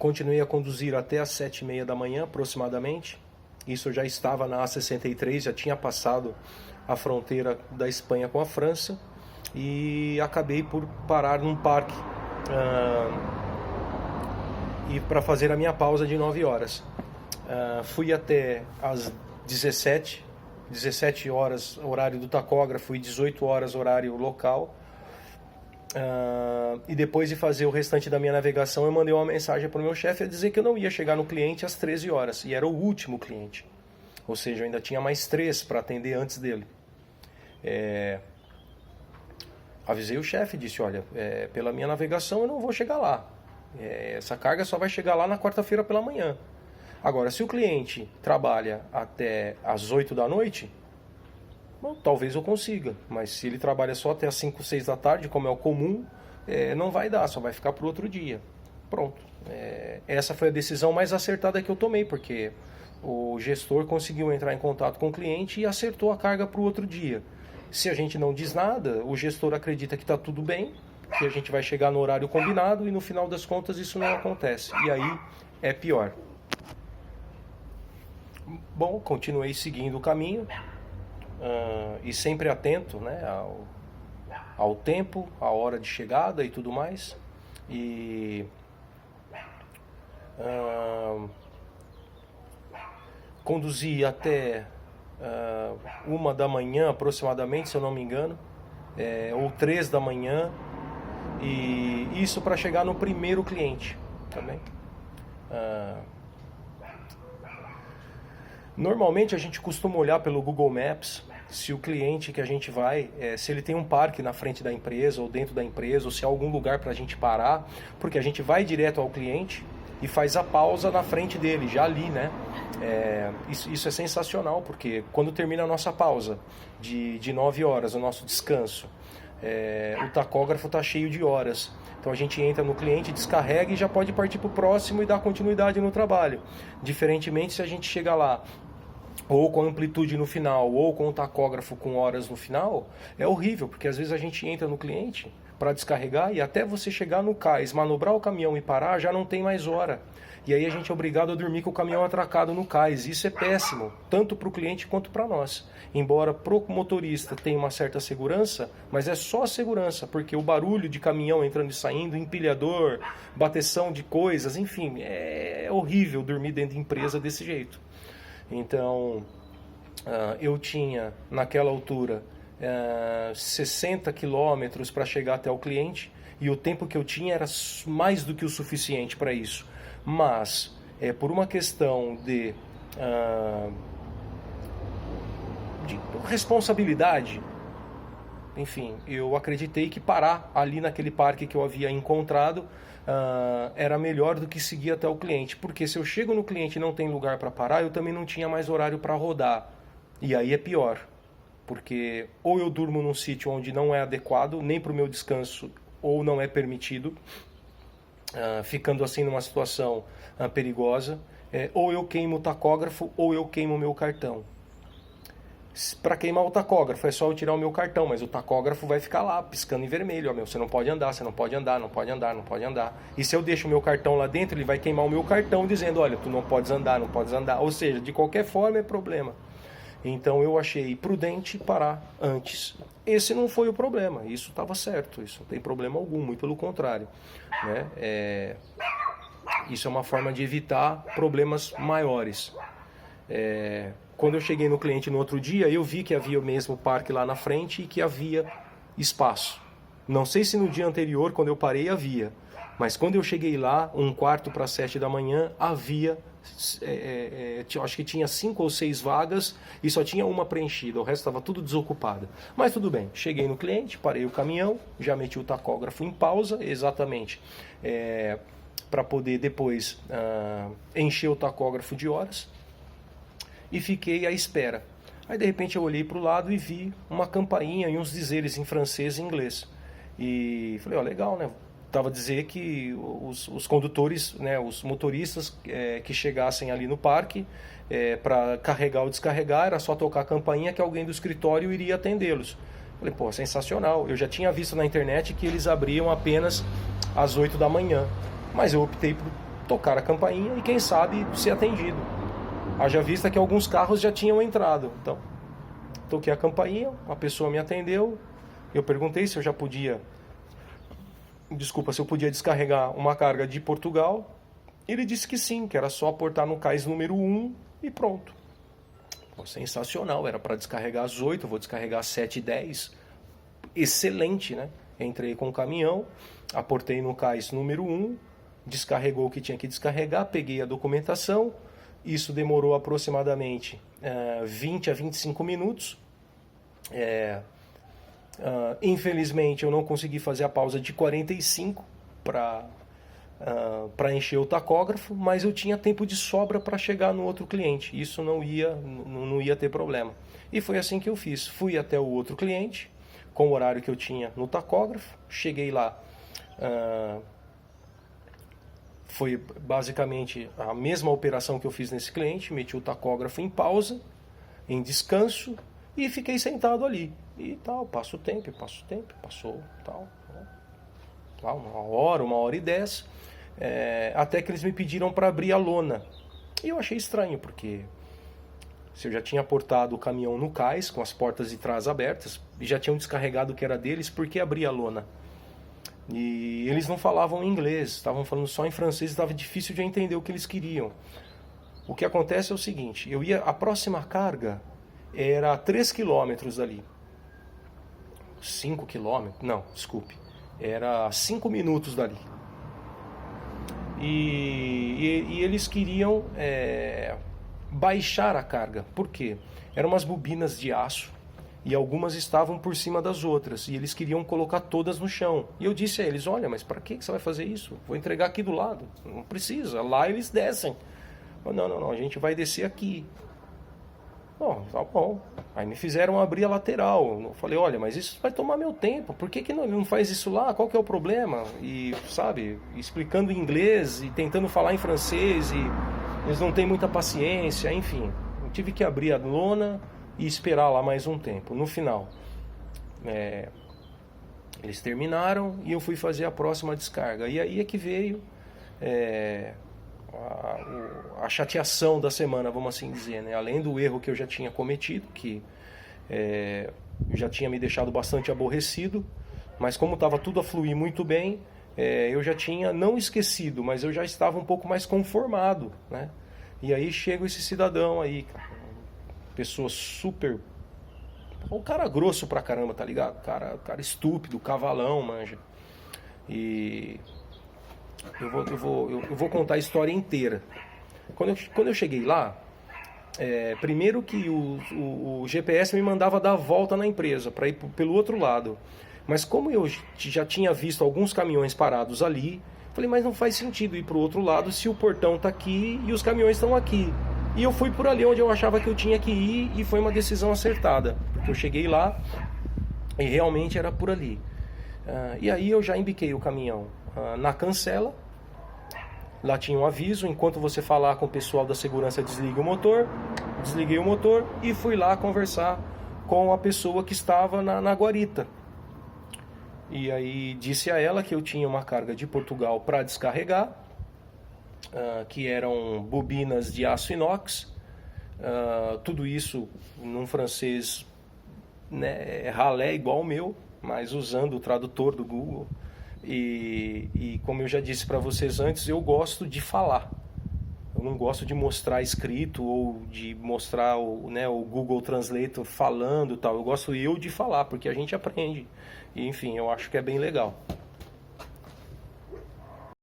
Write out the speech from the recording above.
Continuei a conduzir até as 7h30 da manhã, aproximadamente. Isso eu já estava na A63, já tinha passado a fronteira da Espanha com a França. E acabei por parar num parque e para fazer a minha pausa de 9 horas. Fui até as 17 horas, horário do tacógrafo, e 18 horas, horário local. E depois de fazer o restante da minha navegação, eu mandei uma mensagem para o meu chefe a dizer que eu não ia chegar no cliente às 13 horas, e era o último cliente. Ou seja, eu ainda tinha mais 3 para atender antes dele. Avisei o chefe, disse, olha, pela minha navegação eu não vou chegar lá. Essa carga só vai chegar lá na quarta-feira pela manhã. Agora, se o cliente trabalha até as 8 da noite, bom, talvez eu consiga. Mas se ele trabalha só até as 5, 6 da tarde, como é o comum, não vai dar, só vai ficar para o outro dia. Pronto. Essa foi a decisão mais acertada que eu tomei, porque o gestor conseguiu entrar em contato com o cliente e acertou a carga para o outro dia. Se a gente não diz nada, o gestor acredita que está tudo bem, que a gente vai chegar no horário combinado, e no final das contas isso não acontece. E aí é pior. Bom, continuei seguindo o caminho e sempre atento, né, ao tempo, à hora de chegada e tudo mais. E conduzi até 1 da manhã aproximadamente, se eu não me engano, ou 3 da manhã, e isso para chegar no primeiro cliente também. Normalmente a gente costuma olhar pelo Google Maps se o cliente que a gente vai, se ele tem um parque na frente da empresa ou dentro da empresa, ou se há algum lugar para a gente parar, porque a gente vai direto ao cliente e faz a pausa na frente dele, já ali, né? Isso é sensacional, porque quando termina a nossa pausa de 9 horas, o nosso descanso, o tacógrafo está cheio de horas. Então a gente entra no cliente, descarrega e já pode partir para o próximo e dar continuidade no trabalho. Diferentemente, se a gente chega lá ou com amplitude no final, ou com o tacógrafo com horas no final, é horrível, porque às vezes a gente entra no cliente para descarregar e até você chegar no cais, manobrar o caminhão e parar, já não tem mais hora. E aí a gente é obrigado a dormir com o caminhão atracado no cais. Isso é péssimo, tanto para o cliente quanto para nós. Embora pro motorista tenha uma certa segurança, mas é só segurança, porque o barulho de caminhão entrando e saindo, empilhador, bateção de coisas, enfim, é horrível dormir dentro de empresa desse jeito. Então, eu tinha, naquela altura, 60 quilômetros para chegar até o cliente, e o tempo que eu tinha era mais do que o suficiente para isso. Mas, por uma questão de responsabilidade, enfim, eu acreditei que parar ali naquele parque que eu havia encontrado era melhor do que seguir até o cliente, porque se eu chego no cliente e não tem lugar para parar, eu também não tinha mais horário para rodar, e aí é pior, porque ou eu durmo num sítio onde não é adequado nem para o meu descanso, ou não é permitido, ficando assim numa situação perigosa, ou eu queimo o tacógrafo ou eu queimo o meu cartão. Para queimar o tacógrafo é só eu tirar o meu cartão, mas o tacógrafo vai ficar lá piscando em vermelho, você não pode andar, você não pode andar, não pode andar, não pode andar. E se eu deixo o meu cartão lá dentro, ele vai queimar o meu cartão dizendo, olha, tu não podes andar, não podes andar. Ou seja, de qualquer forma é problema. Então eu achei prudente parar antes. Esse não foi o problema, isso estava certo, isso não tem problema algum, muito pelo contrário, né? Isso é uma forma de evitar problemas maiores. Quando eu cheguei no cliente no outro dia, eu vi que havia o mesmo parque lá na frente e que havia espaço. Não sei se no dia anterior, quando eu parei, havia. Mas quando eu cheguei lá, 6:45 da manhã, havia, acho que tinha 5 ou 6 vagas e só tinha uma preenchida, o resto estava tudo desocupado. Mas tudo bem, cheguei no cliente, parei o caminhão, já meti o tacógrafo em pausa, exatamente, para poder depois encher o tacógrafo de horas, e fiquei à espera. Aí de repente eu olhei para o lado e vi uma campainha e uns dizeres em francês e inglês. E falei, legal, né? Tava a dizer que os condutores, né, os motoristas que chegassem ali no parque para carregar ou descarregar, era só tocar a campainha que alguém do escritório iria atendê-los. Falei, pô, sensacional. Eu já tinha visto na internet que eles abriam apenas às 8 da manhã, mas eu optei por tocar a campainha e quem sabe ser atendido. Haja vista que alguns carros já tinham entrado. Então, toquei a campainha, a pessoa me atendeu, eu perguntei se eu já podia, se eu podia descarregar uma carga de Portugal. Ele disse que sim, que era só aportar no cais número 1 e pronto. Pô, sensacional, era para descarregar às 8, vou descarregar às 7h10. Excelente, né? Entrei com o caminhão, aportei no cais número 1, descarregou o que tinha que descarregar, peguei a documentação. Isso demorou aproximadamente 20 a 25 minutos. Infelizmente eu não consegui fazer a pausa de 45 para encher o tacógrafo, mas eu tinha tempo de sobra para chegar no outro cliente. Isso não ia ter problema. E foi assim que eu fiz. Fui até o outro cliente, com o horário que eu tinha no tacógrafo. Cheguei lá. Foi basicamente a mesma operação que eu fiz nesse cliente. Meti o tacógrafo em pausa, em descanso, e fiquei sentado ali. E tal, passa o tempo, passou, tal. Uma hora e 10. Até que eles me pediram para abrir a lona. E eu achei estranho, porque se eu já tinha aportado o caminhão no cais, com as portas de trás abertas, e já tinham descarregado o que era deles, por que abrir a lona? E eles não falavam inglês, estavam falando só em francês, estava difícil de entender o que eles queriam. O que acontece é o seguinte, a próxima carga era a 3 quilômetros dali. 5 quilômetros? Não, desculpe. Era 5 minutos dali. E eles queriam baixar a carga. Por quê? Eram umas bobinas de aço e algumas estavam por cima das outras. E eles queriam colocar todas no chão. E eu disse a eles, olha, mas para que você vai fazer isso? Vou entregar aqui do lado. Não precisa, lá eles descem. Não, a gente vai descer aqui. Bom, tá bom. Aí me fizeram abrir a lateral. Eu falei, olha, mas isso vai tomar meu tempo. Por que não faz isso lá? Qual que é o problema? E, sabe, explicando em inglês e tentando falar em francês. E eles não têm muita paciência. Enfim, eu tive que abrir a lona e esperar lá mais um tempo. No final, eles terminaram e eu fui fazer a próxima descarga. E aí é que veio a chateação da semana, vamos assim dizer, né? Além do erro que eu já tinha cometido, que já tinha me deixado bastante aborrecido, mas como estava tudo a fluir muito bem, eu já tinha, não esquecido, mas eu já estava um pouco mais conformado, né? E aí chega esse cidadão aí, pessoa super... O cara grosso pra caramba, tá ligado? Cara estúpido, cavalão, manja. E... Eu vou contar a história inteira. Quando eu cheguei lá, primeiro que o GPS me mandava dar a volta na empresa, para ir pelo outro lado. Mas como eu já tinha visto alguns caminhões parados ali, falei, mas não faz sentido ir para o outro lado se o portão está aqui e os caminhões estão aqui. E eu fui por ali onde eu achava que eu tinha que ir e foi uma decisão acertada. Porque eu cheguei lá e realmente era por ali. E aí eu já embiquei o caminhão na cancela. Lá tinha um aviso, enquanto você falar com o pessoal da segurança, desligue o motor. Desliguei o motor e fui lá conversar com a pessoa que estava na guarita. E aí disse a ela que eu tinha uma carga de Portugal para descarregar, que eram bobinas de aço inox, tudo isso num francês, né, ralé igual o meu, mas usando o tradutor do Google. E como eu já disse para vocês antes, eu gosto de falar. Eu não gosto de mostrar escrito ou de mostrar o Google Translator falando e tal. Eu gosto de falar, porque a gente aprende. E, enfim, eu acho que é bem legal.